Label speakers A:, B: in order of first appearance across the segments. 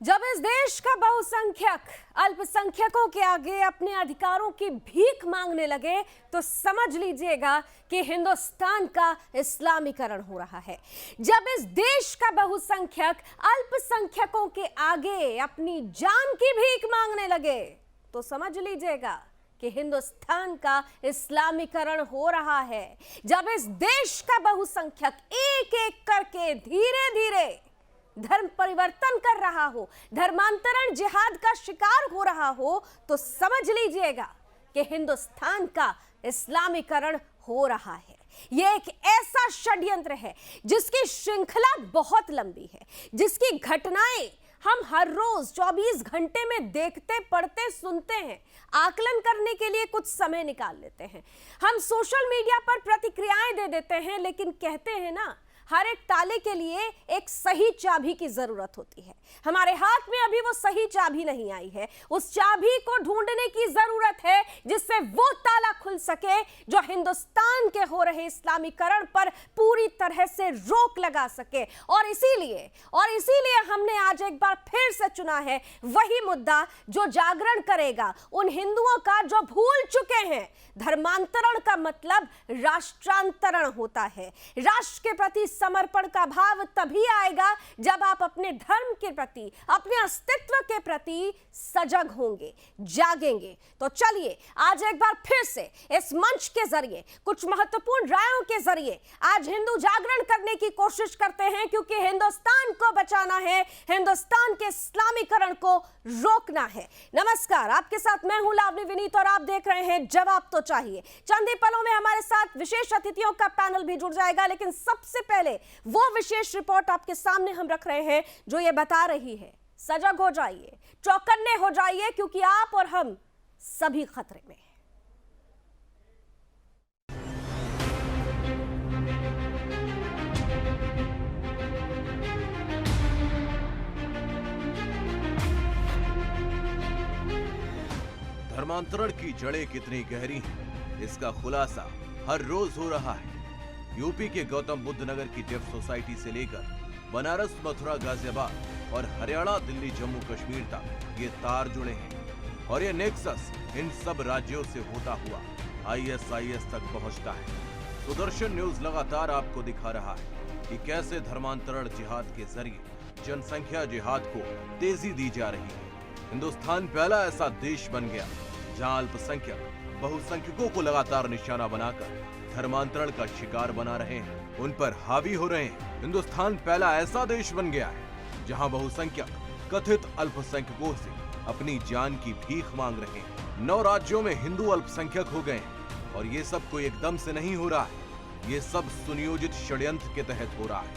A: जब इस देश का बहुसंख्यक अल्पसंख्यकों के आगे अपने अधिकारों की भीख मांगने लगे तो समझ लीजिएगा कि हिंदुस्तान का इस्लामीकरण हो रहा है। जब इस देश का बहुसंख्यक अल्पसंख्यकों के आगे अपनी जान की भीख मांगने लगे तो समझ लीजिएगा कि हिंदुस्तान का इस्लामीकरण हो रहा है। जब इस देश का बहुसंख्यक एक एक करके धीरे धीरे धर्म परिवर्तन कर रहा हो, धर्मांतरण जिहाद का शिकार हो रहा हो, तो समझ लीजिएगा कि हिंदुस्तान का इस्लामीकरण हो रहा है। यह एक ऐसा षड्यंत्र है जिसकी श्रृंखला बहुत लंबी है, जिसकी घटनाएं हम हर रोज 24 घंटे में देखते, पढ़ते, सुनते हैं। आकलन करने के लिए कुछ समय निकाल लेते हैं। हम सोशल मीडिया पर प्रतिक्रियाएं दे देते हैं, लेकिन कहते हैं ना, हर एक ताले के लिए एक सही चाबी की जरूरत होती है। हमारे हाथ में अभी वो सही चाबी नहीं आई है। उस चाबी को ढूंढने की जरूरत है जिससे वो ताला खुल सके जो हिंदुस्तान के हो रहे इस्लामीकरण पर पूरी तरह से रोक लगा सके। और इसीलिए हमने आज एक बार फिर से चुना है वही मुद्दा जो जागरण करेगा उन हिंदुओं का जो भूल चुके हैं धर्मांतरण का मतलब राष्ट्रांतरण होता है। राष्ट्र के प्रति समर्पण का भाव तभी आएगा जब आप अपने धर्म के प्रति, अपने अस्तित्व के प्रति सजग होंगे, जागेंगे। तो चलिए आज एक बार फिर से इस मंच के जरिए, कुछ महत्वपूर्ण रायों के जरिए आज हिंदू जागरण करने की कोशिश करते हैं, क्योंकि हिंदुस्तान को बचाना है, हिंदुस्तान के इस्लामीकरण को रोकना है। नमस्कार, आपके साथ मैं हूं लावनी विनीत और आप देख रहे हैं जवाब तो चाहिए। चंद ही पलों में हमारे साथ विशेष अतिथियों का पैनल भी जुड़ जाएगा, लेकिन सबसे पहले वो विशेष रिपोर्ट आपके सामने हम रख रहे हैं जो ये बता रही है, सजग हो जाइए, चौकन्ने हो जाइए, क्योंकि आप और हम सभी खतरे में हैं।
B: धर्मांतरण की जड़ें कितनी गहरी हैं, इसका खुलासा हर रोज हो रहा है। यूपी के गौतम बुद्ध नगर की डेफ सोसाइटी से लेकर बनारस, मथुरा, गाजियाबाद और हरियाणा, दिल्ली, जम्मू कश्मीर तक ये तार जुड़े हैं और ये नेक्सस इन सब राज्यों से होता हुआ ISIS तक पहुंचता है। सुदर्शन न्यूज लगातार आपको दिखा रहा है कि कैसे धर्मांतरण जिहाद के जरिए जनसंख्या जिहाद को तेजी दी जा रही है। हिंदुस्तान पहला ऐसा देश बन गया जहां अल्पसंख्यक बहुसंख्यकों को लगातार निशाना बनाकर धर्मांतरण का शिकार बना रहे हैं, उन पर हावी हो रहे हैं। हिंदुस्तान पहला ऐसा देश बन गया है जहां बहुसंख्यक कथित अल्पसंख्यकों से अपनी जान की भीख मांग रहे हैं। 9 राज्यों में हिंदू अल्पसंख्यक हो गए हैं और ये सब कोई एकदम से नहीं हो रहा है। ये सब सुनियोजित षड्यंत्र के तहत हो रहा है,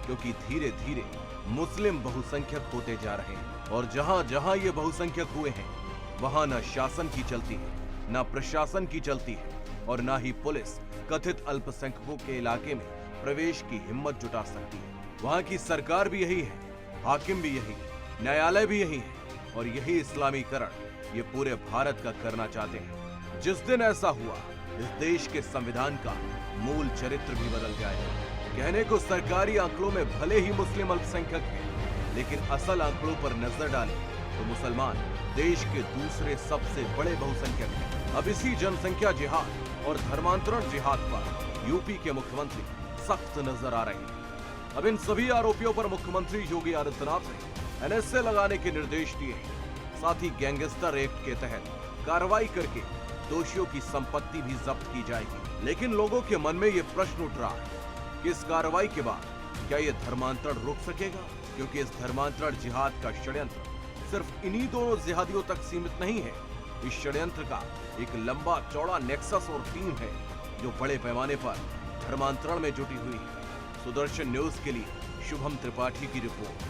B: क्योंकि धीरे धीरे मुस्लिम बहुसंख्यक होते जा रहे हैं और जहां जहां ये बहुसंख्यक हुए हैं वहां न शासन की चलती है, न प्रशासन की चलती है और न ही पुलिस कथित अल्पसंख्यकों के इलाके में प्रवेश की हिम्मत जुटा सकती है। वहां की सरकार भी यही है, हाकिम भी यही, न्यायालय भी यही है और यही इस्लामीकरण ये पूरे भारत का करना चाहते हैं। जिस दिन ऐसा हुआ, इस देश के संविधान का मूल चरित्र भी बदल जाएगा। कहने को सरकारी आंकड़ों में भले ही मुस्लिम अल्पसंख्यक हैं, लेकिन असल आंकड़ों पर नजर डालें तो मुसलमान देश के दूसरे सबसे बड़े बहुसंख्यक हैं। अब इसी जनसंख्या जिहाद और धर्मांतरण जिहाद पर यूपी के मुख्यमंत्री सख्त नजर आ रहे हैं। अब इन सभी आरोपियों पर मुख्यमंत्री योगी आदित्यनाथ ने NSA लगाने के निर्देश दिए हैं। साथ ही गैंगस्टर एक्ट के तहत कार्रवाई करके दोषियों की संपत्ति भी जब्त की जाएगी। लेकिन लोगों के मन में ये प्रश्न उठ रहा है कि इस कार्रवाई के बाद क्या ये धर्मांतरण रुक सकेगा, क्योंकि इस धर्मांतरण जिहाद का षड्यंत्र सिर्फ इन्हीं दोनों जिहादियों तक सीमित नहीं है। इस षड्यंत्र का एक लंबा चौड़ा नेक्सस और टीम है जो बड़े पैमाने पर धर्मांतरण में जुटी हुई है। सुदर्शन न्यूज के लिए शुभम त्रिपाठी की रिपोर्ट।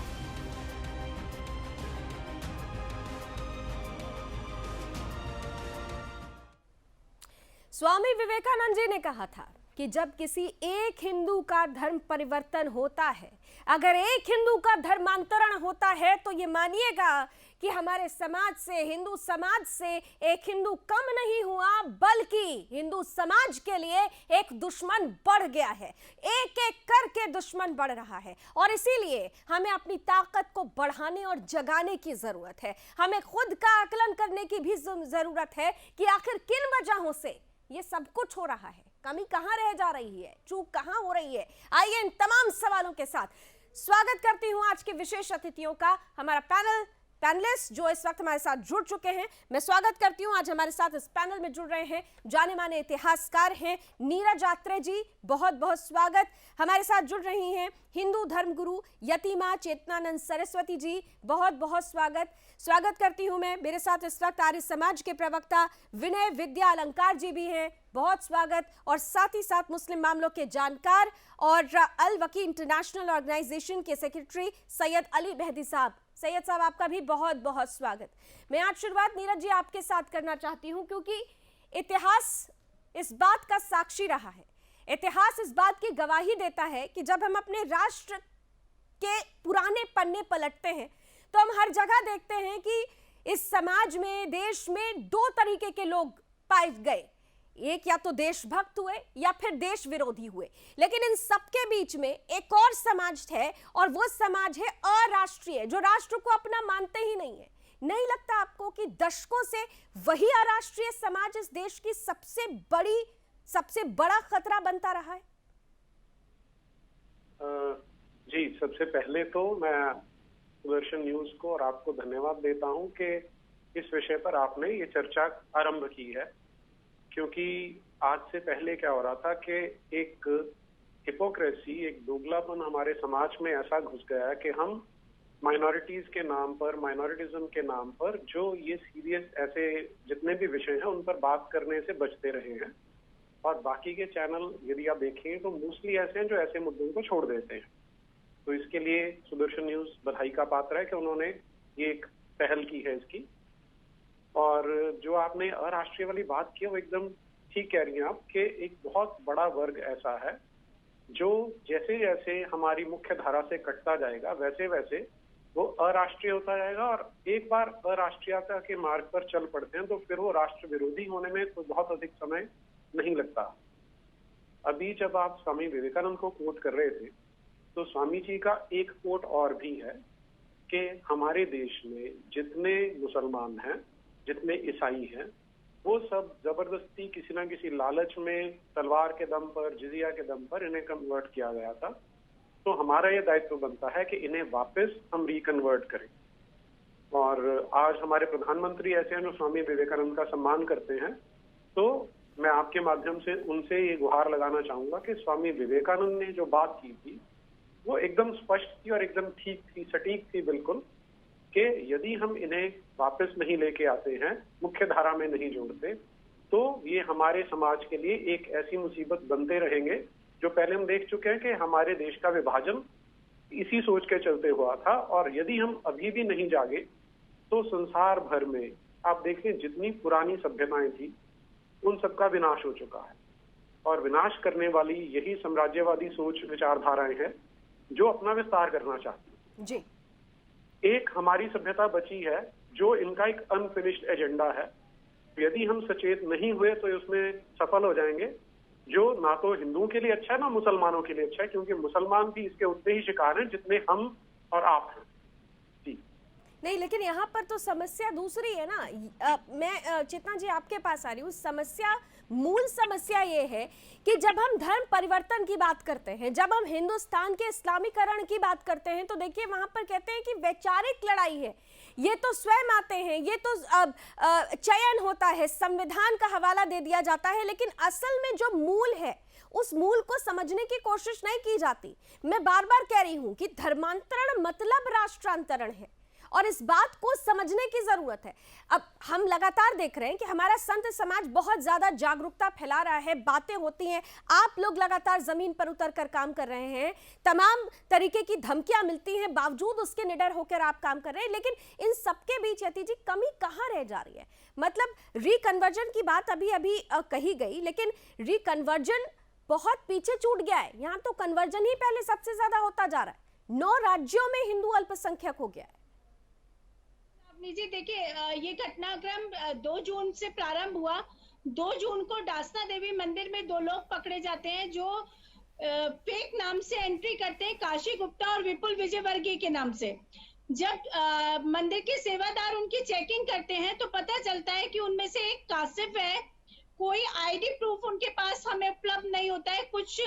A: स्वामी विवेकानंद जी ने कहा था कि जब किसी एक हिंदू का धर्म परिवर्तन होता है, अगर एक हिंदू का धर्मांतरण होता है, तो ये मानिएगा कि हमारे समाज से, हिंदू समाज से एक हिंदू कम नहीं हुआ, बल्कि हिंदू समाज के लिए एक दुश्मन बढ़ गया है। एक एक करके दुश्मन बढ़ रहा है और इसीलिए हमें अपनी ताकत को बढ़ाने और जगाने की जरूरत है। हमें खुद का आकलन करने की भी जरूरत है कि आखिर किन वजहों से ये सब कुछ हो रहा है, कमी कहां रह जा रही है, चूक कहां हो रही है। आइए इन तमाम सवालों के साथ स्वागत करती हूं आज के विशेष अतिथियों का, हमारा पैनलिस्ट जो इस वक्त हमारे साथ जुड़ चुके हैं। मैं स्वागत करती हूं, आज हमारे साथ इस पैनल में जुड़ रहे हैं जाने माने इतिहासकार हैं नीरज आत्रे जी, बहुत बहुत स्वागत। हमारे साथ जुड़ रही हैं हिंदू धर्मगुरु यतिमा चेतनानंद सरस्वती जी, बहुत बहुत स्वागत करती हूं मैं। मेरे साथ इस वक्त आर्य समाज के प्रवक्ता विनय विद्या अलंकार जी भी हैं, बहुत स्वागत। और साथ ही साथ मुस्लिम मामलों के जानकार और अल वकी इंटरनेशनल ऑर्गेनाइजेशन के सेक्रेटरी सैयद अली मेहदी साहब, सैयद साहब आपका भी बहुत बहुत स्वागत। मैं आज शुरुआत नीरज जी आपके साथ करना चाहती हूं, क्योंकि इतिहास इस बात का साक्षी रहा है, इतिहास इस बात की गवाही देता है कि जब हम अपने राष्ट्र के पुराने पन्ने पलटते हैं तो हम हर जगह देखते हैं कि इस समाज में, देश में दो तरीके के लोग पाए गए, एक या तो देशभक्त हुए या फिर देश विरोधी हुए, लेकिन इन सबके बीच में एक और समाज है और वो समाज है अराष्ट्रीय, जो राष्ट्र को अपना मानते ही नहीं है। नहीं लगता आपको कि दशकों से वही अराष्ट्रीय समाज इस देश की सबसे बड़ा खतरा बनता रहा है?
C: जी, सबसे पहले तो मैं सुदर्शन न्यूज को और आपको धन्यवाद देता हूं कि इस विषय पर आपने ये चर्चा आरंभ की है, क्योंकि आज से पहले क्या हो रहा था कि एक हिपोक्रेसी, एक दोगलापन हमारे समाज में ऐसा घुस गया है कि हम माइनॉरिटीज के नाम पर, माइनॉरिटिज्म के नाम पर जो ये सीरियस ऐसे जितने भी विषय हैं उन पर बात करने से बचते रहे हैं, और बाकी के चैनल यदि आप देखें तो मोस्टली ऐसे हैं जो ऐसे मुद्दों को छोड़ देते हैं। तो इसके लिए सुदर्शन न्यूज बधाई का पात्र है कि उन्होंने ये एक पहल की है इसकी। और जो आपने अराष्ट्रीय वाली बात की है वो एकदम ठीक कह रही हैं आप कि एक बहुत बड़ा वर्ग ऐसा है जो जैसे जैसे हमारी मुख्य धारा से कटता जाएगा वैसे वैसे वो अराष्ट्रीय होता जाएगा, और एक बार अराष्ट्रीयता के मार्ग पर चल पड़ते हैं तो फिर वो राष्ट्र विरोधी होने में तो बहुत अधिक समय नहीं लगता। अभी जब आप स्वामी विवेकानंद को कोट कर रहे थे तो स्वामी जी का एक कोट और भी है कि हमारे देश में जितने मुसलमान हैं, जितने ईसाई हैं, वो सब जबरदस्ती किसी ना किसी लालच में तलवार के दम पर, जिजिया के दम पर इन्हें कन्वर्ट किया गया था। तो हमारा ये दायित्व बनता है कि इन्हें वापस हम रिकन्वर्ट करें। और आज हमारे प्रधानमंत्री ऐसे हैं जो स्वामी विवेकानंद का सम्मान करते हैं, तो मैं आपके माध्यम से उनसे ये गुहार लगाना चाहूंगा कि स्वामी विवेकानंद ने जो बात की थी वो एकदम स्पष्ट थी और एकदम ठीक थी, सटीक थी बिल्कुल, कि यदि हम इन्हें वापस नहीं लेके आते हैं, मुख्य धारा में नहीं जोड़ते, तो ये हमारे समाज के लिए एक ऐसी मुसीबत बनते रहेंगे जो पहले हम देख चुके हैं कि हमारे देश का विभाजन इसी सोच के चलते हुआ था। और यदि हम अभी भी नहीं जागे तो संसार भर में आप देखें जितनी पुरानी सभ्यताएं थी उन सबका विनाश हो चुका है, और विनाश करने वाली यही साम्राज्यवादी सोच विचारधाराएं हैं जो अपना विस्तार करना चाहती है।
A: जी,
C: एक हमारी सभ्यता बची है जो इनका एक अनफिनिश्ड एजेंडा है। यदि हम सचेत नहीं हुए तो उसमें सफल हो जाएंगे, जो ना तो हिंदुओं के लिए अच्छा है ना मुसलमानों के लिए अच्छा है, क्योंकि मुसलमान भी इसके उतने ही शिकार हैं जितने हम और आप हैं। जी
A: नहीं, लेकिन यहाँ पर तो समस्या दूसरी है ना। मैं चेतना जी आपके पास आ रही हूँ। मूल समस्या ये है कि जब हम धर्म परिवर्तन की बात करते हैं, जब हम हिंदुस्तान के इस्लामीकरण की बात करते हैं, तो देखिए वहां पर कहते हैं कि वैचारिक लड़ाई है, ये तो स्वयं आते हैं, ये तो चयन होता है, संविधान का हवाला दे दिया जाता है, लेकिन असल में जो मूल है उस मूल को समझने की कोशिश नहीं की जाती। मैं बार बार कह रही हूं कि धर्मांतरण मतलब राष्ट्रांतरण है और इस बात को समझने की जरूरत है। अब हम लगातार देख रहे हैं कि हमारा संत समाज बहुत ज्यादा जागरूकता फैला रहा है, बातें होती हैं, आप लोग लगातार जमीन पर उतर कर काम कर रहे हैं, तमाम तरीके की धमकियां मिलती हैं, बावजूद उसके निडर होकर आप काम कर रहे हैं, लेकिन इन सबके बीच यति जी कमी कहां रह जा रही है? मतलब रिकन्वर्जन की बात अभी कही गई, लेकिन रिकन्वर्जन बहुत पीछे छूट गया है। यहाँ तो कन्वर्जन ही पहले सबसे ज्यादा होता जा रहा है। 9 राज्यों में हिंदू अल्पसंख्यक हो गया है।
D: जी देखिए, ये घटनाक्रम 2 जून से प्रारंभ हुआ। 2 जून को डासना देवी मंदिर में 2 लोग पकड़े जाते हैं जो फेक नाम से एंट्री करते हैं, काशी गुप्ता और विपुल विजयवर्गीय के नाम से। जब मंदिर के सेवादार उनकी चेकिंग करते हैं तो पता चलता है कि उनमें से एक कासिफ है। कोई आईडी प्रूफ उनके पास हमें उपलब्ध नहीं होता है। कुछ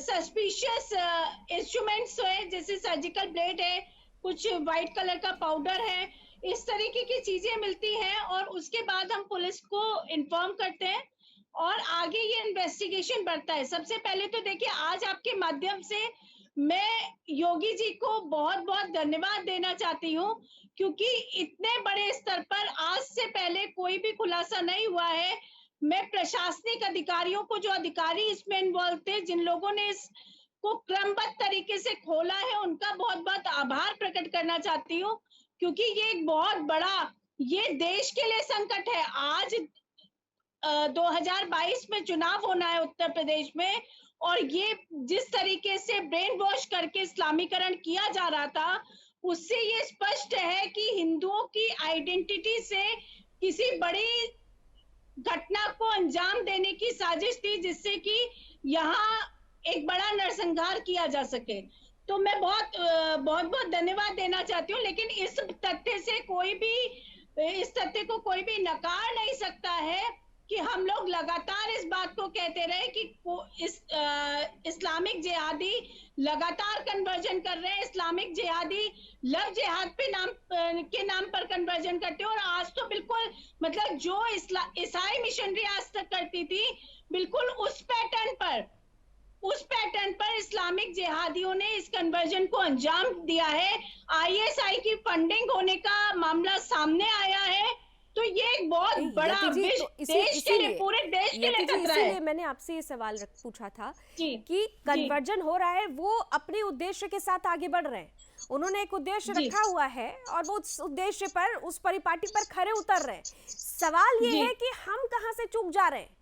D: सस्पिशियस इंस्ट्रूमेंट्स है, जैसे सर्जिकल ब्लेड है, कुछ व्हाइट कलर का पाउडर है, इस तरीके की चीजें मिलती हैं। और उसके बाद हम पुलिस को इन्फॉर्म करते हैं और आगे ये इन्वेस्टिगेशन बढ़ता है। सबसे पहले तो देखिए, आज आपके माध्यम से मैं योगी जी को बहुत बहुत धन्यवाद देना चाहती हूँ, क्योंकि इतने बड़े स्तर पर आज से पहले कोई भी खुलासा नहीं हुआ है। मैं प्रशासनिक अधिकारियों को, जो अधिकारी इसमें इन्वॉल्व थे, जिन लोगों ने इसको क्रमबद्ध तरीके से खोला है, उनका बहुत बहुत आभार प्रकट करना चाहती हूँ, क्योंकि ये एक बहुत बड़ा, ये देश के लिए संकट है। आज 2022 में चुनाव होना है उत्तर प्रदेश में, और ये जिस तरीके से ब्रेन वॉश करके इस्लामीकरण किया जा रहा था, उससे ये स्पष्ट है कि हिंदुओं की आइडेंटिटी से किसी बड़ी घटना को अंजाम देने की साजिश थी, जिससे कि यहाँ एक बड़ा नरसंहार किया जा सके। तो मैं बहुत धन्यवाद देना चाहती हूँ। लेकिन इस तथ्य को कोई भी नकार नहीं सकता है कि हम लोग लगातार इस बात को कहते रहे कि इस्लामिक जिहादी लगातार कन्वर्जन कर रहे हैं। इस्लामिक जिहादी लव जिहाद के नाम पर कन्वर्जन करते हैं। और आज तो बिल्कुल, मतलब जो ईसाई मिशनरी आज तक करती थी, बिल्कुल उस पैटर्न पर इस्लामिक जिहादियों ने इस कन्वर्जन को अंजाम दिया है। आईएसआई की फंडिंग होने का मामला सामने आया है। तो ये एक बहुत बड़ा देश के लिए, पूरे देश के लिए खतरा है।
A: इसीलिए मैंने आपसे ये सवाल पूछा था कि कन्वर्जन हो रहा है, वो अपने उद्देश्य के साथ आगे बढ़ रहे हैं। उन्होंने एक उद्देश्य रखा हुआ है और वो उस उद्देश्य पर, उस परिपाटी पर खरे उतर रहे हैं। सवाल ये है कि हम कहां से चूक जा रहे हैं?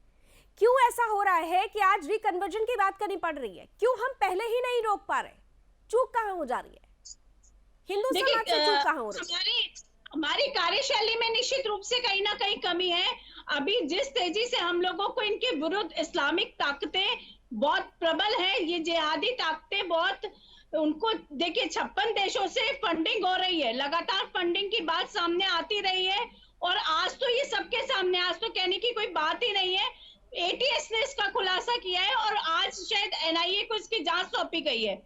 A: क्यों ऐसा हो रहा है कि आज रिकन्वर्जन की बात करनी पड़ रही है? क्यों हम पहले ही नहीं रोक पा रहे? चूक कहां हो जा रही है? हिंदू समाज से चूक कहां हो रही है?
D: हमारी कार्यशैली में निश्चित रूप से कहीं ना कहीं कमी है। अभी जिस तेजी से हम लोगों को इनके विरुद्ध इस्लामिक ताकतें बहुत प्रबल है, ये जिहादी ताकतें बहुत, उनको देखिए 56 देशों से फंडिंग हो रही है, लगातार फंडिंग की बात सामने आती रही है। और आज तो ये सबके सामने, आज तो कहने की कोई बात ही नहीं है। एटीएस ने इसका खुलासा किया है और आज शायद एनआईए को इसकी जांच सौंपी गई है।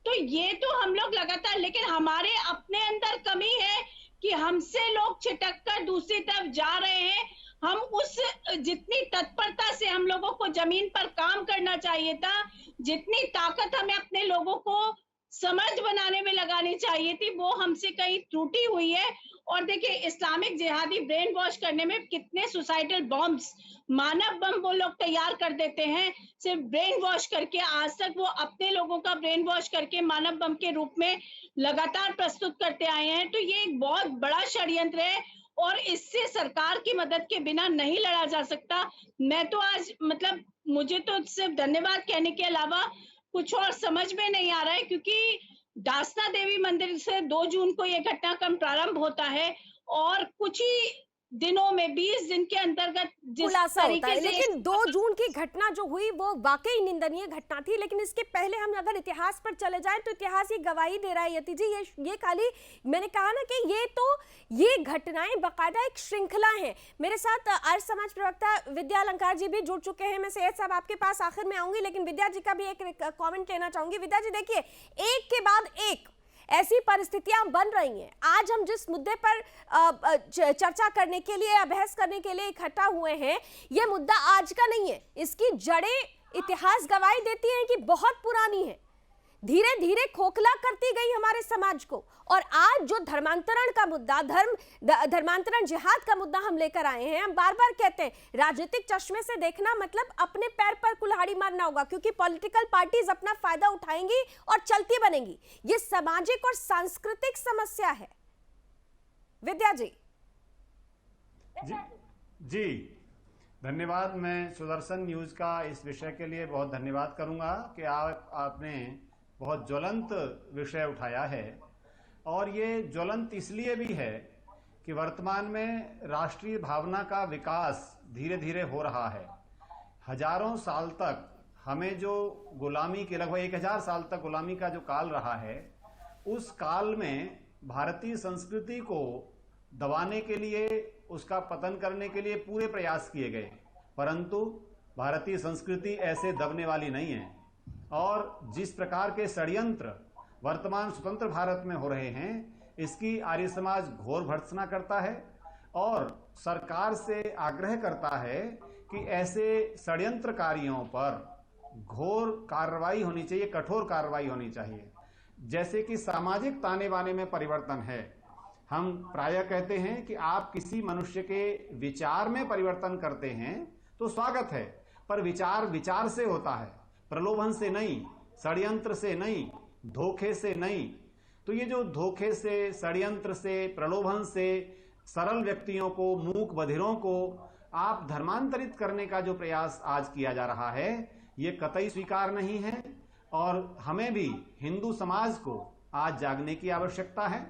D: तो ये तो हम लोग लगातार, लेकिन हमारे अपने अंदर कमी है कि हमसे लोग छिटक कर दूसरी तरफ जा रहे हैं। हम उस जितनी तत्परता से हम लोगों को जमीन पर काम करना चाहिए था, जितनी ताकत हमें अपने लोगों को समर्थ बनाने में लगानी चाहिए थी, वो हमसे कहीं त्रुटि हुई है। और देखिए, इस्लामिक जिहादी ब्रेन वॉश करने में कितने सुसाइडल बॉम्ब्स, मानव बम वो लोग तैयार कर देते हैं सिर्फ ब्रेन वॉश करके। आज तक वो अपने लोगों का ब्रेन वॉश करके मानव बम के रूप में लगातार प्रस्तुत करते आए हैं। तो ये एक बहुत बड़ा षड्यंत्र है और इससे सरकार की मदद के बिना नहीं लड़ा जा सकता। मैं तो आज, मतलब मुझे तो सिर्फ धन्यवाद कहने के अलावा कुछ और समझ में नहीं आ रहा है, क्योंकि डासना देवी मंदिर से 2 जून को यह घटनाक्रम प्रारंभ होता है और कुछ ही दिनों में, 20 दिन के अंतर्गत
A: खुलासा होता है। लेकिन 2 जून की घटना जो हुई वो वाकई निंदनीय घटना थी। लेकिन इसके पहले हम अगर इतिहास पर चले जाएं तो इतिहास ये गवाही दे रहा है यति जी, ये खाली, मैंने कहा ना कि ये घटनाएं बाकायदा एक श्रृंखला है। मेरे साथ आर्य समाज प्रवक्ता विद्या अलंकार जी भी जुड़ चुके हैं। मैं सैयद साहब आपके पास आखिर में आऊंगी, लेकिन विद्या जी का भी एक कॉमेंट लेना चाहूंगी। विद्या जी देखिए, एक के बाद एक ऐसी परिस्थितियां बन रही हैं। आज हम जिस मुद्दे पर चर्चा करने के लिए, बहस करने के लिए इकट्ठा हुए हैं, यह मुद्दा आज का नहीं है। इसकी जड़ें इतिहास गवाही देती हैं कि बहुत पुरानी है, धीरे धीरे खोखला करती गई हमारे समाज को। और आज जो धर्मांतरण का मुद्दा, धर्मांतरण जिहाद का मुद्दा हम लेकर आए हैं, हम बार बार कहते हैं राजनीतिक चश्मे से देखना मतलब अपने पैर पर कुल्हाड़ी मारना होगा, क्योंकि पॉलिटिकल पार्टीज अपना फायदा उठाएंगी और चलती बनेंगी। ये सामाजिक और सांस्कृतिक समस्या है। विद्या जी।
E: जी, धन्यवाद। मैं सुदर्शन न्यूज का इस विषय के लिए बहुत धन्यवाद करूंगा कि आपने बहुत ज्वलंत विषय उठाया है, और ये ज्वलंत इसलिए भी है कि वर्तमान में राष्ट्रीय भावना का विकास धीरे धीरे हो रहा है। हजारों साल तक हमें जो गुलामी के, लगभग 1000 साल तक गुलामी का जो काल रहा है, उस काल में भारतीय संस्कृति को दबाने के लिए, उसका पतन करने के लिए पूरे प्रयास किए गए, परंतु भारतीय संस्कृति ऐसे दबने वाली नहीं है। और जिस प्रकार के षड्यंत्र वर्तमान स्वतंत्र भारत में हो रहे हैं, इसकी आर्य समाज घोर भर्त्सना करता है और सरकार से आग्रह करता है कि ऐसे षड्यंत्रकारियों पर घोर कार्रवाई होनी चाहिए, कठोर कार्रवाई होनी चाहिए। जैसे कि सामाजिक ताने बाने में परिवर्तन है। हम प्रायः कहते हैं कि आप किसी मनुष्य के विचार में परिवर्तन करते हैं तो स्वागत है, पर विचार विचार से होता है, प्रलोभन से नहीं, षड्यंत्र से नहीं, धोखे से नहीं। तो ये जो धोखे से, षड्यंत्र से, प्रलोभन से सरल व्यक्तियों को, मूक बधिरों को आप धर्मांतरित करने का जो प्रयास आज किया जा रहा है, ये कतई स्वीकार नहीं है। और हमें भी, हिंदू समाज को आज जागने की आवश्यकता है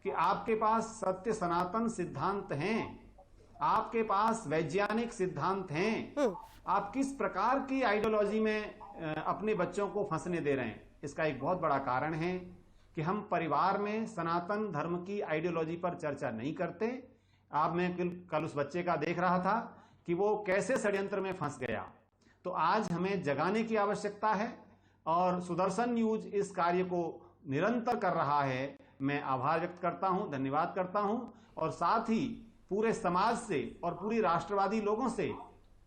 E: कि आपके पास सत्य सनातन सिद्धांत हैं, आपके पास वैज्ञानिक सिद्धांत हैं, आप किस प्रकार की आइडियोलॉजी में अपने बच्चों को फंसने दे रहे हैं। इसका एक बहुत बड़ा कारण है कि हम परिवार में सनातन धर्म की आइडियोलॉजी पर चर्चा नहीं करते। आप, मैं कल उस बच्चे का देख रहा था कि वो कैसे षड्यंत्र में फंस गया। तो आज हमें जगाने की आवश्यकता है और सुदर्शन न्यूज इस कार्य को निरंतर कर रहा है। मैं आभार व्यक्त करता हूं, धन्यवाद करता हूं, और साथ ही पूरे समाज से और पूरी राष्ट्रवादी लोगों से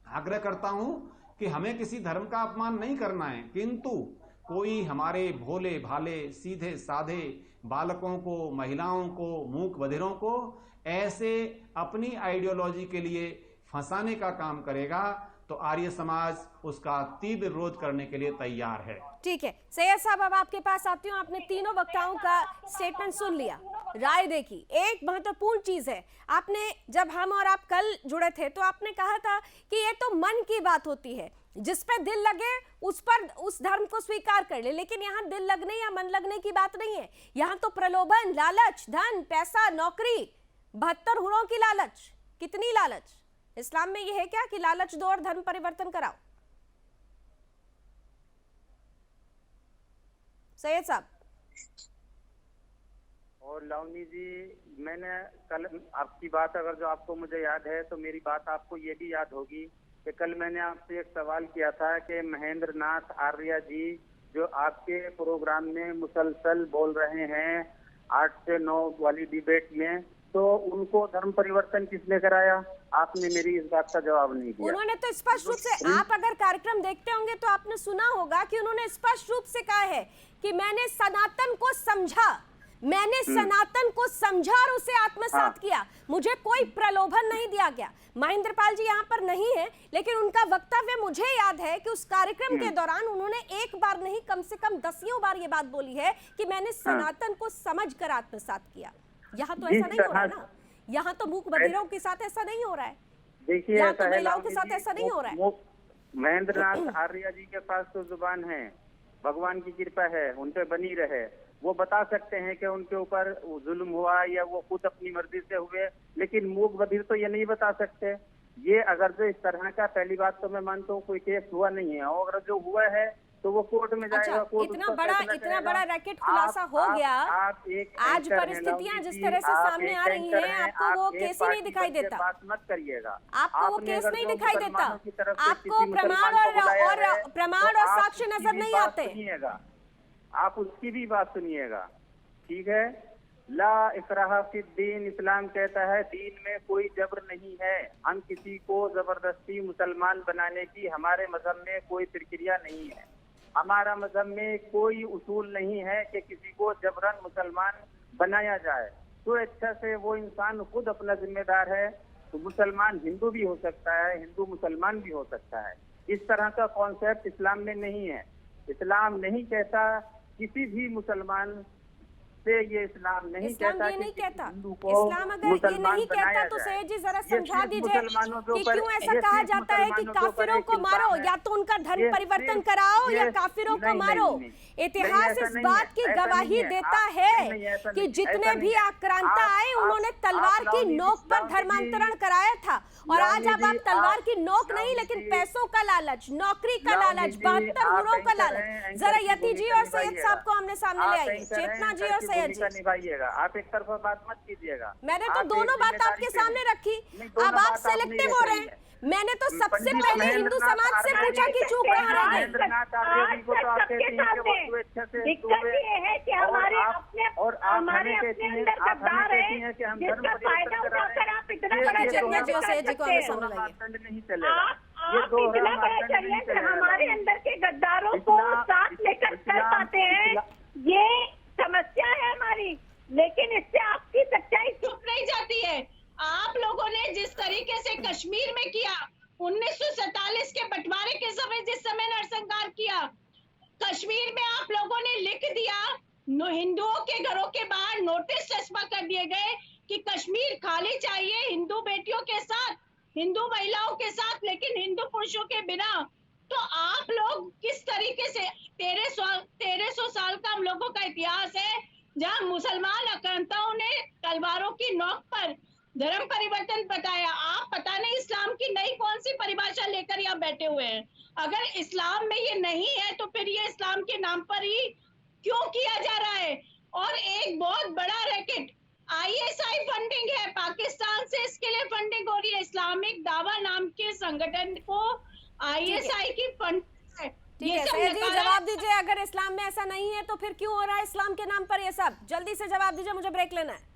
E: आग्रह करता हूं कि हमें किसी धर्म का अपमान नहीं करना है, किंतु कोई हमारे भोले भाले सीधे साधे बालकों को, महिलाओं को, मूक बधिरों को ऐसे अपनी आइडियोलॉजी के लिए फंसाने का काम करेगा तो आर्य समाज उसका तीव्र विरोध करने के लिए तैयार है।
A: ठीक है सैयद साहब, अब आपके पास आती हूँ। आपने तीनों वक्ताओं का स्टेटमेंट सुन लिया, राय देखी। एक महत्वपूर्ण चीज है, आपने, जब हम और आप कल जुड़े थे तो आपने कहा था कि ये तो मन की बात होती है, जिस पे दिल लगे उस पर, उस धर्म को स्वीकार कर ले। लेकिन यहाँ दिल लगने या मन लगने की बात नहीं है, यहाँ तो प्रलोभन, लालच, धन, पैसा, नौकरी, 72 हुरों की लालच। कितनी लालच? इस्लाम में यह है क्या कि लालच दो और धर्म परिवर्तन कराओ? सैयद साहब।
F: और लावनी जी, मैंने कल आपकी बात, अगर जो आपको मुझे याद है तो मेरी बात आपको ये भी याद होगी कि कल मैंने आपसे एक सवाल किया था कि महेंद्र नाथ आर्य जी जो आपके प्रोग्राम में मुसलसल बोल रहे हैं 8 से 9 वाली डिबेट में, तो उनको धर्म परिवर्तन किसने कराया? आपने मेरी इस बात का जवाब नहीं दिया।
A: उन्होंने तो स्पष्ट रूप से, आप अगर कार्यक्रम देखते होंगे तो आपने सुना होगा कि उन्होंने स्पष्ट रूप से कहा है कि मैंने सनातन को समझा, मैंने सनातन को समझा और उसे आत्मसात किया, मुझे कोई प्रलोभन नहीं दिया गया। महेंद्र पाल जी यहाँ पर नहीं है, लेकिन उनका वक्तव्य मुझे याद है कि उस कार्यक्रम के दौरान उन्होंने एक बार नहीं, कम से कम 10 बार ये बात बोली है कि मैंने सनातन को समझकर आत्मसात किया। यहाँ तो ऐसा नहीं हो रहा है ना, यहाँ तो मूक बधिरों के साथ ऐसा नहीं हो रहा है,
F: देखिए
A: यहाँ तो महिलाओं के साथ ऐसा नहीं हो रहा है।
F: महेंद्र नाथ आर्य जी के पास तो जुबान है, भगवान की कृपा है, उन पे बनी रहे। वो बता सकते हैं कि उनके ऊपर जुल्म हुआ या वो खुद अपनी मर्जी से हुए, लेकिन मूक बधिर तो ये नहीं बता सकते। ये अगर जो इस तरह का, पहली बात तो मैं मानता हूँ कोई केस हुआ नहीं है, और अगर जो हुआ है तो वो कोर्ट में जाएगा।
A: अच्छा,
F: कोर्ट
A: इतना बड़ा रैकेट खुलासा हो गया। आज परिस्थितियां जिस तरह से सामने आ रही हैं, आपको वो केस ही नहीं दिखाई देता।
F: बात मत करिएगा,
A: आपको वो केस नहीं दिखाई देता, आपको प्रमाण और साक्ष्य नजर नहीं आते।
F: आप उसकी भी बात सुनिएगा, ठीक है? ला इकराह फिद्दीन, इस्लाम कहता है दीन में कोई जबर नहीं है। हम किसी को जबरदस्ती मुसलमान बनाने की हमारे मजहब में कोई प्रक्रिया नहीं है। हमारा मजहब में कोई उसूल नहीं है कि किसी को जबरन मुसलमान बनाया जाए। तो अच्छा से वो इंसान खुद अपना जिम्मेदार है। तो मुसलमान हिंदू भी हो सकता है, हिंदू मुसलमान भी हो सकता है। इस तरह का कॉन्सेप्ट इस्लाम में नहीं है। इस्लाम नहीं कहता किसी भी मुसलमान से ये इस्लाम नहीं
A: इस्लाम
F: कहता
A: ये नहीं
F: कि
A: कहता।
F: हिंदू को
A: इस्लाम अगर ये
F: मुसलमान
A: नहीं कहता
F: बनाया
A: तो
F: जाए।
A: सैयद जी जरा
F: ये
A: समझा
F: सिर्फ
A: दीजिए
F: मुसलमानों के
A: कि
F: ऊपर-
A: क्यों ऐसा
F: ये
A: कहा
F: सिर्फ
A: जाता है कि
F: मुसलमानों के ऊपर
A: काफिरों
F: एक
A: को मारो,
F: इल्जाम है।
A: या तो उनका धर्म
F: ये
A: परिवर्तन
F: सिर्फ-
A: कराओ या
F: ये-
A: काफिरों को
F: नहीं,
A: मारो।
F: नहीं, नहीं,
A: इतिहास
F: नहीं,
A: इस
F: ऐसा
A: बात
F: नहीं
A: की
F: है, ऐसा
A: गवाही
F: नहीं है।
A: देता
F: आप-
A: है
F: नहीं, ऐसा
A: कि
F: नहीं,
A: जितने
F: ऐसा
A: भी
F: नहीं है।
A: आक्रांता आए उन्होंने तलवार की नोक पर धर्मांतरण कराया था, और आज अब आप तलवार की नोक नहीं लेकिन पैसों का लालच, नौकरी का लालच, 72 हुरों का लालच। जरा यति जी और सैयद साहब को हमने सामने ले आइए, चेतना जी और सैयद जी।
F: निभाइएगा, आप एक तरफा बात मत कीजिएगा।
A: मैंने तो
F: आप
A: दोनों
F: एक
A: बात
F: जिम्मेदारी
A: आपके
F: पे
A: सामने
F: हैं।
A: रखी,
F: नहीं, दोनों
A: अब आप
F: बात आप नहीं
A: सेलेक्टिव
F: रख
A: हो रहे
F: रही
A: हैं।
F: है।
A: मैंने तो सबसे
F: पंडित
A: पहले हिंदू
F: महेंद्र
A: समाज
F: नाथ
A: से
F: आर्य
A: पूछा कि क्यों कह रहे हैं।
F: महेंद्रनाथ आर्य जी को तो आप कहती हैं कि वो स्वेच्छा से
D: दिक्कत ये है कि हमारे अपने
F: और आप
D: हमारे
F: हमें
D: अपने
F: कहती हैं,
D: अंदर
F: आप हमें
D: गद्दार
F: कहती हैं कि हम धर्म
D: जिसका फायदा
F: परिवर्तन करा
D: उठाकर
F: रहे
D: आप इतना
F: हैं।
D: बड़ा
F: ये
A: चलिए जी और सैयद जी को हमें
F: दोहरा
A: सामने लाइए।
F: मापदंड नहीं चलेगा। ये
D: आप
F: दोहरा
D: इतना बड़ा
F: मापदंड नहीं
D: षड्यंत्र
F: चलेगा।
D: हमारे अंदर के गद्दारों को साथ लेकर कर पाते हैं, ये समस्या है हमारी, लेकिन इससे आपकी सच्चाई छुप नहीं जाती है। आप लोगों ने जिस तरीके से कश्मीर में किया, 1947 के बंटवारे के समय जिस समय नरसंहार किया, कश्मीर में आप लोगों ने लिख दिया, हिंदुओं के घरों के बाहर नोटिस चस्पा कर दिए गए कि कश्मीर खाली चाहिए हिंदू बेटियों के साथ, हिंदू महिलाओं के साथ, लेकिन हिंदू पुरुषों के बिना। तो आप लोग किस तरीके से 1300 साल का हम लोगों का इतिहास है जहां मुसलमान आक्रांताओं ने तलवारों की नोक पर धर्म परिवर्तन बताया। आप पता नहीं इस्लाम की नई कौन सी परिभाषा लेकर यहाँ बैठे हुए हैं। अगर इस्लाम में ये नहीं है तो फिर ये इस्लाम के नाम पर ही क्यों किया जा रहा है। और एक बहुत बड़ा रैकेट ISI फंडिंग है, पाकिस्तान से इसके लिए फंडिंग हो रही है। इस्लामिक दावा नाम के संगठन को ISI की फंड है।
A: ठीक है सैयद जी, जवाब दीजिए, अगर इस्लाम में ऐसा नहीं है तो फिर क्यों हो रहा है इस्लाम के नाम पर ये सब? जल्दी से जवाब दीजिए, मुझे ब्रेक लेना है।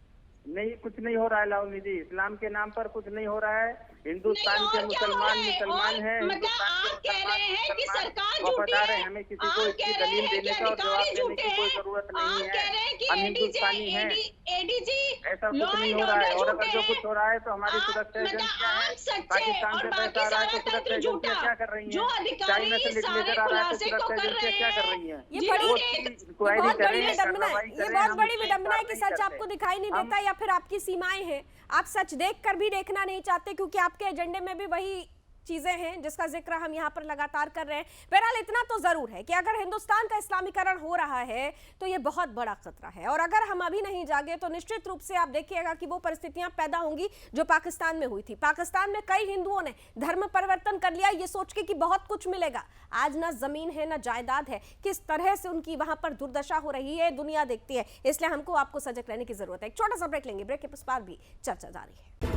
F: नहीं, कुछ नहीं हो रहा है लावनी जी, इस्लाम के नाम पर कुछ नहीं हो रहा है। हिंदुस्तान के मुसलमान मुसलमान हैं।
D: मतलब आप कह रहे हैं कि सरकार झूठी है,
F: हमें किसी
D: आप
F: को इसकी
D: कह रहे
F: दलील
D: हैं कि
F: देने का और जवाब
D: अधिकारी
F: देने
D: झूठे
F: की कोई
D: हैं,
F: जरूरत
D: आप
F: नहीं
D: कह रहे
F: है।
D: हैं कि
F: हम हिंदुस्तानी हैं।
D: ADG
F: ऐसा कुछ
D: लॉ
F: नहीं
D: एंड
F: हो रहा है,
D: ऑर्डर
F: और अगर
D: झूठे
F: जो कुछ हो रहा है तो हमारी
D: हैं।
F: सुरक्षा
D: मतलब
F: एजेंसियां हैं।
D: आप सच्चे
F: पाकिस्तान
D: और
F: से
D: बाकी
F: पैसा आ रहा है
D: सारा
F: तो सुरक्षा
D: तंत्र
F: एजेंसियां
D: झूठा।
F: क्या कर रही
D: जो
F: हैं?
D: अधिकारी
F: चाइना से
D: सारे
F: लिटरेचर आ रहा है तो
D: खुलासे को
F: सुरक्षा
D: कर रहे
F: एजेंसियां क्या कर
D: हैं।
F: रही हैं?
A: ये
D: जिनके-
A: बहुत बड़ी विडंबना है, ये बहुत बड़ी विडंबना है कि
F: नहीं
A: सच
F: करते।
A: आपको दिखाई नहीं देता या फिर आपकी सीमाएं हैं, आप सच देखकर भी देखना नहीं चाहते क्योंकि आपके एजेंडे में भी वही चीजें हैं जिसका जिक्र हम यहाँ पर लगातार कर रहे हैं। बहरहाल इतना तो जरूर है कि अगर हिंदुस्तान का इस्लामीकरण हो रहा है तो ये बहुत बड़ा खतरा है, और अगर हम अभी नहीं जागे तो निश्चित रूप से आप देखिएगा कि वो परिस्थितियां पैदा होंगी जो पाकिस्तान में हुई थी। पाकिस्तान में कई हिंदुओं ने धर्म परिवर्तन कर लिया ये सोच के कि बहुत कुछ मिलेगा। आज ना जमीन है ना जायदाद है, किस तरह से उनकी वहां पर दुर्दशा हो रही है दुनिया देखती है। इसलिए हमको आपको सजग रहने की जरूरत है। एक छोटा सा ब्रेक लेंगे, ब्रेक के पास भी चर्चा जारी है।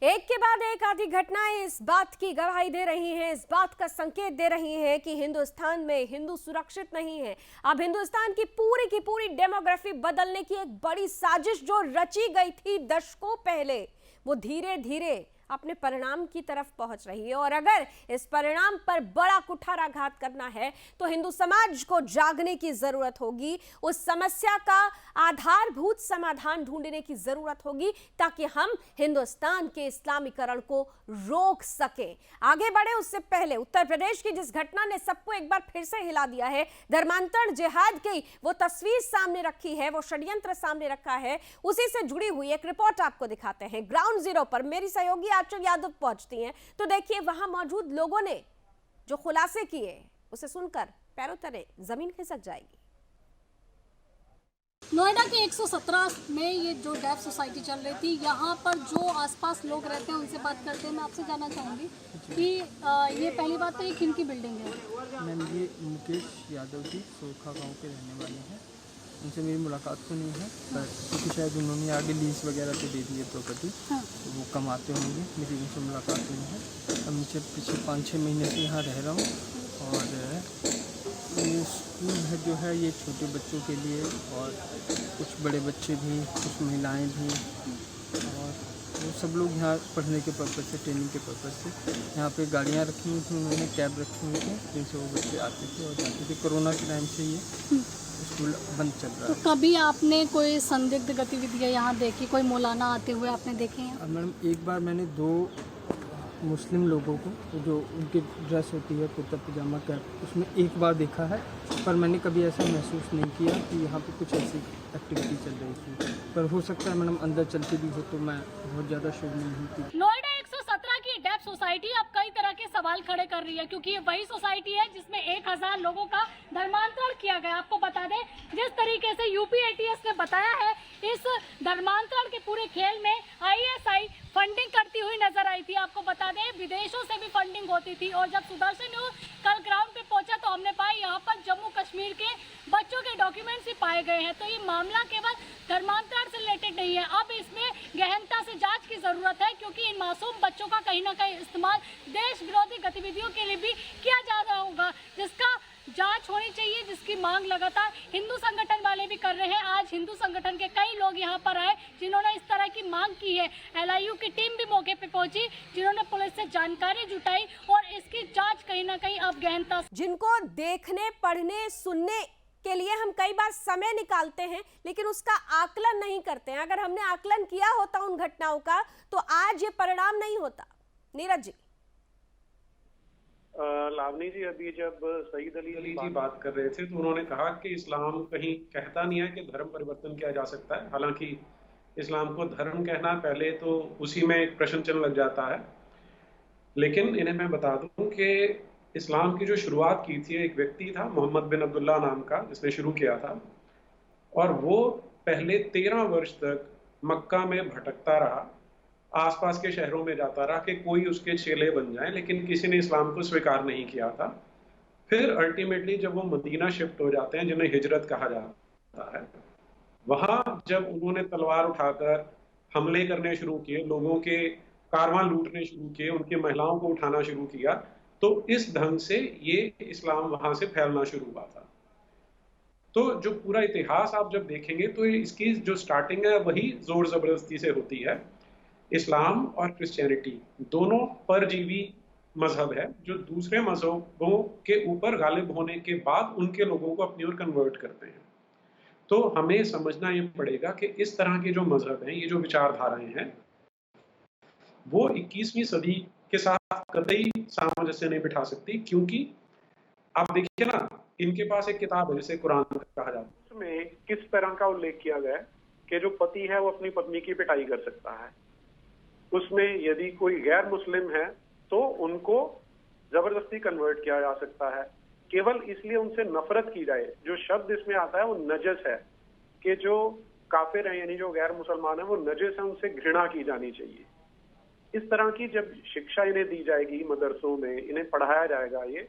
A: एक के बाद एक आधी घटनाएं इस बात की गवाही दे रही हैं, इस बात का संकेत दे रही हैं कि हिंदुस्तान में हिंदू सुरक्षित नहीं है। अब हिंदुस्तान की पूरी डेमोग्राफी बदलने की एक बड़ी साजिश जो रची गई थी दशकों पहले, वो धीरे धीरे अपने परिणाम की तरफ पहुंच रही है। और अगर इस परिणाम पर बड़ा कुठाराघात करना है तो हिंदू समाज को जागने की जरूरत होगी, उस समस्या का आधारभूत समाधान ढूंढने की जरूरत होगी ताकि हम हिंदुस्तान के इस्लामीकरण को रोक सके। आगे बढ़े उससे पहले उत्तर प्रदेश की जिस घटना ने सबको एक बार फिर से हिला दिया है, धर्मांतरण जिहाद की वो तस्वीर सामने रखी है, वो षड्यंत्र सामने रखा है, उसी से जुड़ी हुई एक रिपोर्ट आपको दिखाते हैं। ग्राउंड जीरो पर मेरी सहयोगी आंचल यादव पहुंचती हैं तो देखिए वहां मौजूद लोगों ने जो खुलासे किए उसे सुनकर पैरों तले जमीन खिसक जाएगी।
G: नोएडा के 117 में ये जो डेफ सोसाइटी चल रही थी, यहाँ पर जो आसपास लोग रहते हैं उनसे बात करते हैं। मैं आपसे जानना चाहूँगी कि ये पहली बात तो ये किन की बिल्डिंग है?
H: मैम ये मुकेश यादव जी सोखा गांव के रहने वाले हैं। उनसे मेरी मुलाकात तो नहीं है पर क्योंकि शायद उन्होंने आगे लीज वगैरह पे दे दी है प्रॉपर्टी, तो वो कमाते होंगे, मेरी उनसे मुलाकात नहीं है। अब नीचे पिछले 5-6 महीने से यहाँ रह रहा हूँ और ये स्कूल है जो है ये छोटे बच्चों के लिए और कुछ बड़े बच्चे भी, कुछ महिलाएं भी, और वो सब लोग यहाँ पढ़ने के पर्पज़ से, ट्रेनिंग के पर्पज़ से यहाँ पे गाड़ियाँ रखी हुई थी, उन्होंने कैब रखी हुई थी जिनसे वो बच्चे आते थे और जाते थे। कोरोना के टाइम से ये स्कूल बंद चल रहा
G: तो
H: है।
G: कभी आपने कोई संदिग्ध गतिविधियाँ यहाँ देखी, कोई मौलाना आते हुए आपने देखे हैं?
H: अब मैडम एक बार मैंने 2 मुस्लिम लोगों को जो उनकी ड्रेस होती है कुर्ता पजामा कैप, उसमें एक बार देखा है, पर मैंने कभी ऐसा महसूस नहीं किया कि यहाँ पे कुछ ऐसी एक्टिविटी चल रही थी। पर हो सकता है मैडम अंदर चलती भी हो तो मैं बहुत ज़्यादा शुभ नहीं हुई।
G: नोएडा 117 की डेफ सोसाइटी अब कई तरह के सवाल खड़े कर रही है, क्योंकि ये वही सोसाइटी है जिसमें 1000 लोगों का धर्मांतरण किया गया। आपको बता दें, जिस तरीके से यूपी एटीएस ने बताया है, इस धर्मांतरण के पूरे खेल में आईएसआई फंडिंग करती हुई नजर आई थी। आपको बता दें, विदेशों से भी फंडिंग होती थी। और जब सुदर्शन न्यूज कल ग्राउंड पे पहुंचा तो हमने पाया यहाँ पर जम्मू कश्मीर के बच्चों के डॉक्यूमेंट्स भी पाए गए हैं। तो ये मामला केवल धर्मांतरण से रिलेटेड नहीं है, अब इसमें गहनता से जांच की जरूरत है, क्योंकि इन मासूम बच्चों का कहीं ना कहीं इस्तेमाल देश विरोधी गतिविधियों के लिए भी किया जा रहा होगा, जिसका जांच होनी चाहिए, जिसकी मांग लगातार हिंदू संगठन वाले भी कर रहे हैं। आज हिंदू संगठन के कई लोग यहाँ पर आए जिन्होंने इस तरह की मांग की है। एलआईयू की टीम भी मौके पे पहुंची, जिन्होंने पुलिस से जानकारी जुटाई और इसकी जांच कहीं ना कहीं अब गहनता।
A: जिनको देखने, पढ़ने, सुनने के लिए हम कई बार समय निकालते हैं, लेकिन उसका आकलन नहीं करते हैं। अगर हमने आकलन किया होता उन घटनाओं का तो आज ये परिणाम नहीं होता। नीरज जी।
C: लावनी जी, अभी जब सईद अली जी बात कर रहे थे तो उन्होंने कहा कि इस्लाम कहीं कहता नहीं है कि धर्म परिवर्तन किया जा सकता है। हालांकि इस्लाम को धर्म कहना पहले तो उसी में एक प्रश्न चिन्ह लग जाता है। लेकिन इन्हें मैं बता दूं कि इस्लाम की जो शुरुआत की थी एक व्यक्ति था, मोहम्मद बिन अब्दुल्ला नाम का, जिसने शुरू किया था। और वो पहले 13 वर्ष तक मक्का में भटकता रहा, आसपास के शहरों में जाता रहा कि कोई उसके चेले बन जाए, लेकिन किसी ने इस्लाम को स्वीकार नहीं किया था। फिर अल्टीमेटली जब वो मदीना शिफ्ट हो जाते हैं, जिन्हें हिजरत कहा जाता है, वहां जब उन्होंने तलवार उठाकर हमले करने शुरू किए, लोगों के कारवां लूटने शुरू किए, उनकी महिलाओं को उठाना शुरू किया, तो इस ढंग से ये इस्लाम वहां से फैलना शुरू हुआ था। तो जो पूरा इतिहास आप जब देखेंगे तो इसकी जो स्टार्टिंग है वही जोर जबरदस्ती से होती है। इस्लाम और क्रिश्चियनिटी दोनों परजीवी मजहब है जो दूसरे मजहबों के ऊपर गालिब होने के बाद उनके लोगों को अपनी ओर कन्वर्ट करते हैं। तो हमें समझना ये पड़ेगा कि इस तरह के जो मजहब हैं, ये जो विचारधाराएं हैं, वो 21वीं सदी के साथ कतई सामंजस्य नहीं बिठा सकती। क्योंकि आप देखिए ना, इनके पास एक किताब है जिसे कुरान कहा जाता है, उसमें किस तरह का उल्लेख किया गया है कि जो पति है वो अपनी पत्नी की पिटाई कर सकता है। उसमें यदि कोई गैर मुस्लिम है तो उनको जबरदस्ती कन्वर्ट किया जा सकता है, केवल इसलिए उनसे नफरत की जाए। जो शब्द इसमें आता है वो नजस है, कि जो काफिर हैं यानी जो गैर मुसलमान है वो नजस है, उनसे घृणा की जानी चाहिए। इस तरह की जब शिक्षा इन्हें दी जाएगी मदरसों में, इन्हें पढ़ाया जाएगा ये,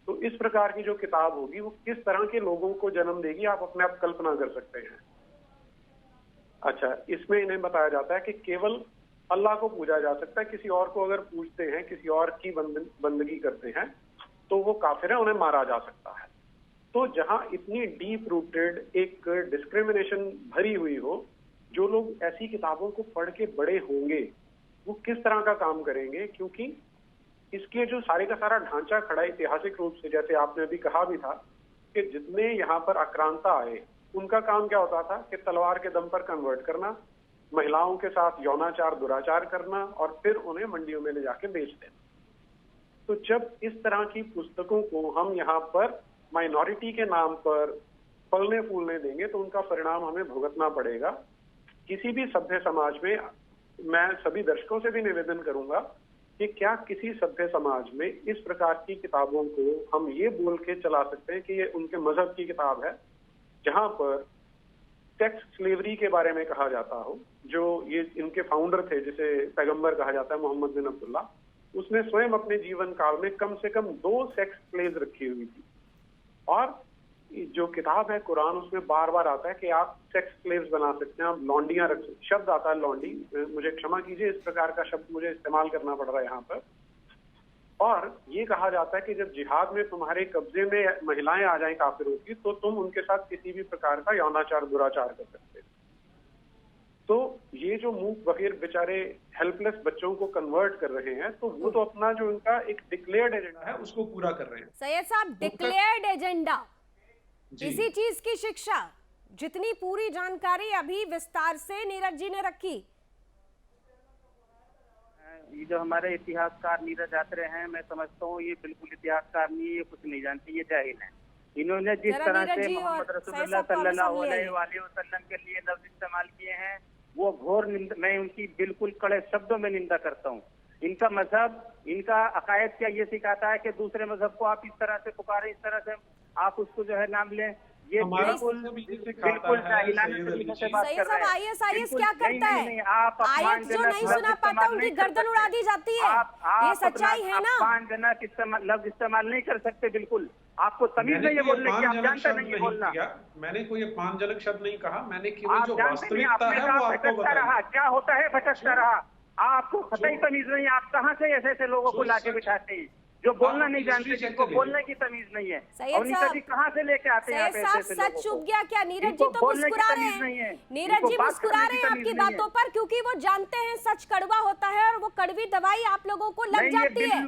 C: तो इस प्रकार की जो किताब होगी वो किस तरह के लोगों को जन्म देगी, आप अपने आप कल्पना कर सकते हैं। अच्छा, इसमें इन्हें बताया जाता है कि केवल अल्लाह को पूजा जा सकता है, किसी और को अगर पूजते हैं, किसी और की बंदगी करते हैं तो वो काफिर है, उन्हें मारा जा सकता है। तो जहां इतनी डीप रूटेड एक डिस्क्रिमिनेशन भरी हुई हो, जो लोग ऐसी किताबों को पढ़ के बड़े होंगे वो किस तरह का काम करेंगे, क्योंकि इसके जो सारे का सारा ढांचा खड़ा ऐतिहासिक रूप से, जैसे आपने अभी कहा भी था कि जितने यहाँ पर आक्रांता आए उनका काम क्या होता था कि तलवार के दम पर कन्वर्ट करना, महिलाओं के साथ यौनाचार दुराचार करना और फिर उन्हें मंडियों में ले जाके बेच देना। तो जब इस तरह की पुस्तकों को हम यहाँ पर माइनॉरिटी के नाम पर फलने फूलने देंगे तो उनका परिणाम हमें भुगतना पड़ेगा। किसी भी सभ्य समाज में मैं सभी दर्शकों से भी निवेदन करूंगा कि क्या किसी सभ्य समाज में इस प्रकार की किताबों को हम ये बोल के चला सकते हैं कि ये उनके मजहब की किताब है, जहां पर सेक्स स्लेवरी के बारे में कहा जाता हो। जो ये इनके फाउंडर थे, जिसे पैगंबर कहा जाता है, मोहम्मद बिन अब्दुल्ला, उसने स्वयं अपने जीवन काल में कम से कम 2 सेक्स स्लेव्स रखी हुई थी। और जो किताब है कुरान, उसमें बार बार आता है कि आप सेक्स स्लेव्स बना सकते हैं, आप लॉन्डियां रख सकते। शब्द आता है लॉन्डी, मुझे क्षमा कीजिए इस प्रकार का शब्द मुझे इस्तेमाल करना पड़ रहा है यहाँ पर। और ये कहा जाता है कि जब जिहाद में तुम्हारे कब्जे में महिलाएं आ जाएं काफिरों की, तो तुम उनके साथ किसी भी प्रकार का यौनाचार दुराचार कर सकते हो। तो ये जो मूक बधिर बेचारे हेल्पलेस बच्चों को कन्वर्ट कर रहे हैं, तो वो तो अपना जो उनका एक डिक्लेयर्ड एजेंडा है उसको पूरा कर रहे हैं।
A: सैयद साहब, डिक्लेयर्ड एजेंडा, इसी चीज की शिक्षा, जितनी पूरी जानकारी अभी विस्तार से नीरज जी ने रखी।
F: ये जो हमारे इतिहासकार नीरज आत्रे हैं, मैं समझता हूँ ये बिल्कुल इतिहासकार नहीं है, ये कुछ नहीं जानते, ये जाहिल है। इन्होंने जिस
A: जरा
F: तरह
A: नीरज
F: से
A: जी
F: मोहम्मद
A: और
F: रसूलुल्लाह
A: सैयद साहब को हमें
F: सल्लल्लाहु
A: सुन लिया
F: अलैहि वसल्लम के लिए लफ्ज इस्तेमाल किए हैं, वो घोर निंदा, मैं उनकी बिल्कुल कड़े शब्दों में निंदा करता हूँ। इनका मजहब, इनका अकायद क्या ये सिखाता है कि दूसरे मजहब को आप इस तरह से पुकारें, इस तरह से आप उसको जो है नाम लें, ये बिल्कुल जाहिलाना तरीके से बात कर रहे हैं।
A: आईएसआईएस क्या करता है?
F: आप
A: आयत जो नहीं सुना पाता उनकी गर्दन उड़ा दी जाती है, ये सच्चाई है ना।
F: अपमानजनक लफ्ज इस्तेमाल नहीं कर सकते, बिल्कुल आपको तमीज नहीं है बोलने की, आप जानते नहीं है बोलना।
I: मैंने कोई अपमानजनक शब्द नहीं कहा, मैंने केवल
F: आप
I: जो
F: जानते नहीं,
I: वास्तविकता
F: आपने
I: है
F: कहा
I: वो आपको
F: भटकता
I: बताई।
F: रहा, क्या होता है भटकता रहा, आपको कतई तमीज नहीं, आप कहाँ से ऐसे ऐसे लोगों को लाके बिठाते हैं जो बोलना नहीं जानते, जिनको बोलने की तमीज नहीं है। और नीता जी कहाँ से लेके आते हैं आप ऐसे ऐसे लोगों को?
A: सच चुप गया क्या? नीरज जी तो मुस्कुरा रहे हैं, नीरज जी मुस्कुरा रहे हैं आपकी बातों पर, क्योंकि वो जानते हैं सच कड़वा होता है और वो कड़वी दवाई आप लोगों को लग जाती है।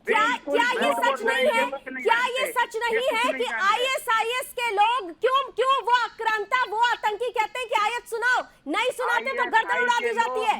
A: क्या ये सच नहीं है? क्या ये सच नहीं है कि आईएसआईएस के लोग क्यों वो आक्रांता, वो आतंकी कहते हैं कि आयत सुनाओ, नहीं सुनाते तो गर्दन उड़ा दी जाती है?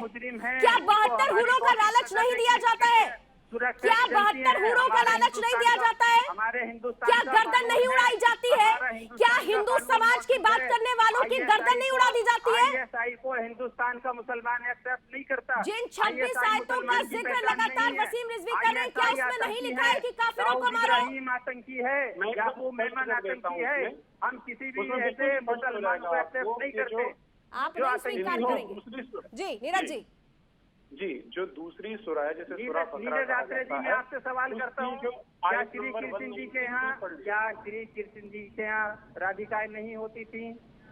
A: क्या 72 हुरों का लालच नहीं दिया जाता है? क्या 72 हुरों का लालच नहीं दिया जाता है?
F: हमारे हिंदुस्तान
A: क्या गर्दन नहीं उड़ाई जाती है? क्या हिंदू समाज की बात करने वालों की गर्दन नहीं उड़ा दी जाती है?
F: आईएसआई को हिंदुस्तान का मुसलमान एक्सेप्ट नहीं करता।
A: जिन 26 आयतों का जिक्र लगातार वसीम रिजवी कर रहे हैं, क्या उसमें नहीं लिखा है कि काफिरों को मारो?
F: आतंकी है, याकूब मेमन आतंकी है, हम किसी भी ऐसे मुसलमान को एक्सेप्ट नहीं करते।
A: आप नहीं स्वीकार करेंगे? जी नीरज
C: जी, जो दूसरी सुरा है, जैसे सुरा बकरा
F: नीरज
C: कहा
F: आत्रे जी,
C: जाता
F: मैं
C: है,
F: आपसे सवाल करता हूँ, क्या श्री कृष्ण जी के यहाँ, क्या श्री कृष्ण जी के यहाँ राधिकाएं नहीं होती थी?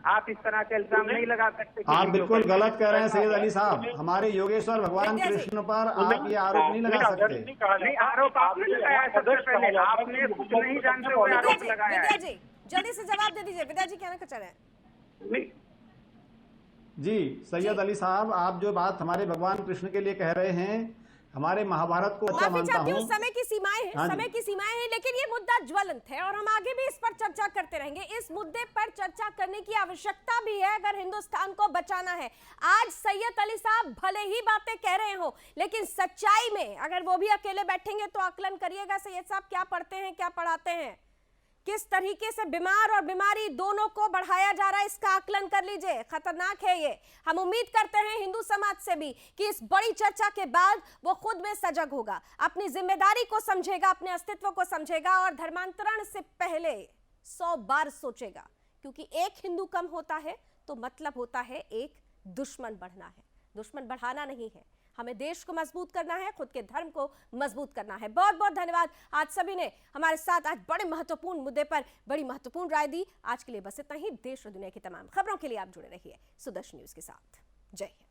F: आप इस तरह के इल्जाम नहीं लगा सकते।
E: आप बिल्कुल गलत कह रहे हैं सैयद अली साहब, हमारे योगेश्वर भगवान कृष्ण पर आप ये आरोप नहीं लगा सकते।
F: नहीं, आरोप आपने लगाया है सबसे पहले, आपने कुछ नहीं जानते हुए आरोप लगाया है।
A: विद्या जी जल्दी से जवाब दे दीजिए, विद्या जी कहना चाह रहे हैं।
E: जी सैयद अली साहब, आप जो बात हमारे भगवान कृष्ण के लिए कह रहे हैं, हमारे महाभारत को अच्छा
A: माफी
E: मानता
A: चाहती हूँ,
E: हूँ।
A: समय की सीमाएं हैं,
E: हाँ जी।
A: समय की सीमाएं हैं, लेकिन ये मुद्दा ज्वलंत है और हम आगे भी इस पर चर्चा करते रहेंगे। इस मुद्दे पर चर्चा करने की आवश्यकता भी है अगर हिंदुस्तान को बचाना है। आज सैयद अली साहब भले ही बातें कह रहे हो, लेकिन सच्चाई में अगर वो भी अकेले बैठेंगे तो आकलन करिएगा सैयद साहब क्या पढ़ते हैं, क्या पढ़ाते हैं, किस तरीके से बीमार और बीमारी दोनों को बढ़ाया जा रहा है, इसका आकलन कर लीजिए। खतरनाक है ये। हम उम्मीद करते हैं हिंदू समाज से भी कि इस बड़ी चर्चा के बाद वो खुद में सजग होगा, अपनी जिम्मेदारी को समझेगा, अपने अस्तित्व को समझेगा और धर्मांतरण से पहले 100 बार सोचेगा, क्योंकि एक हिंदू कम होता है तो मतलब होता है एक दुश्मन बढ़ना है। दुश्मन बढ़ाना नहीं है, हमें देश को मजबूत करना है, खुद के धर्म को मजबूत करना है। बहुत बहुत धन्यवाद आज सभी ने हमारे साथ आज बड़े महत्वपूर्ण मुद्दे पर बड़ी महत्वपूर्ण राय दी। आज के लिए बस इतना ही। देश और दुनिया की तमाम खबरों के लिए आप जुड़े रहिए सुदर्शन न्यूज के साथ। जय हिंद।